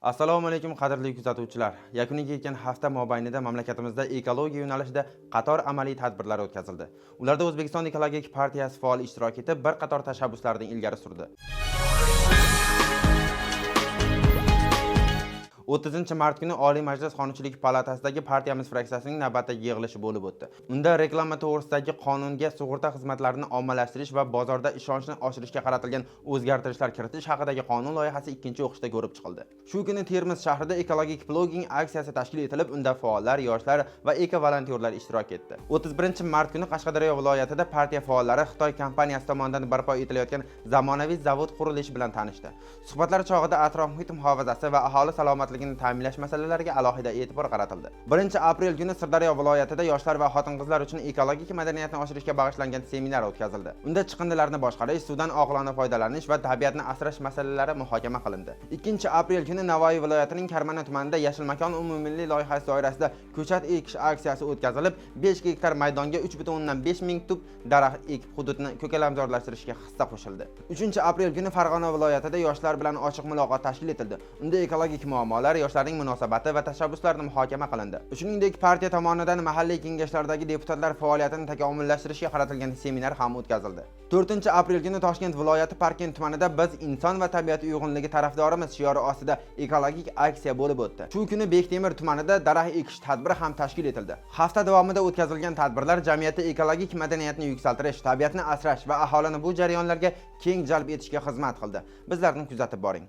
Assalomu alaykum qadrli kuzatuvchilar. Yakuniga yetgan hafta mobaynida mamlakatimizda ekologiya yo'nalishida qator amaliy tadbirlar o'tkazildi. Ularda O'zbekiston Ekologik partiyasi faol ishtirok etib, bir qator tashabbuslarni ilgari surdi. 30-mart kuni Oliy Majlis Qonunchilik palatasidagi partiyamiz fraksiyasining navbatdagi yig'ilishi bo'lib o'tdi. Unda reklama to'g'risidagi qonunga sug'urta xizmatlarini ommalashtirish va bozorda ishonchni oshirishga qaratilgan o'zgartirishlar kiritish haqidagi qonun loyihasi ikkinchi o'qishda ko'rib chiqildi. Shu kuni Termiz shahrida ekologik blogging aksiyasi tashkil etilib, unda faollar, yoshlar va eko-volontyorlar ishtirok etdi. 31-mart kuni Qashqadaryo viloyatida partiya faollari Xitoy kompaniyasi tomonidan barpo etilayotgan zamonaviy zavod qurilishi bilan tanishdi. Suhbatlar chog'ida atrof-muhit muhofazasi va aholi salomatligini ta'minlash masalalariga alohida e'tibor qaratildi. 1-aprel kuni Sirdaryo viloyatida yoshlar va xotin-qizlar uchun ekologik madaniyatni oshirishga bag'ishlangan seminar o'tkazildi. Unda chiqindilarni boshqarish, suvdan oqilona foydalanish va tabiatni asrash masalalari muhokama qilindi. 2-aprel kuni Navoiy viloyatining Karmana tumanida Yashil makon umummilliy loyihasi doirasida ko'chat ekish aksiyasi o'tkazilib, 5 gektar maydonga 3,5 ming tub daraxt ekib hududni ko'kalamzorlashtirishga hissa qo'shildi. 3-aprel kuni Farg'ona viloyatida yoshlar bilan ochiq muloqot tashkil etildi. Unda ekologik muammolar, yoshlarning munosabati va tashabbuslarini muhokama qilindi. Shuningdek, partiya tomonidan mahalliy kengashlardagi deputatlar faoliyatini takomillashtirishga qaratilgan seminar ham o'tkazildi. 4-aprel kuni Toshkent viloyati Parkent tumanida biz inson va tabiat uyg'unligi tarafdorimiz shiori ostida ekologik aksiya bo'lib o'tdi. Shu kuni Bektemir tumanida daraxt ekish tadbiri ham tashkil etildi. Hafta davomida o'tkazilgan tadbirlar jamiyatda ekologik madaniyatni yuksaltirish, tabiatni asrash va aholini bu jarayonlarga keng jalb etishga xizmat qildi. Bizlarni kuzatib boring.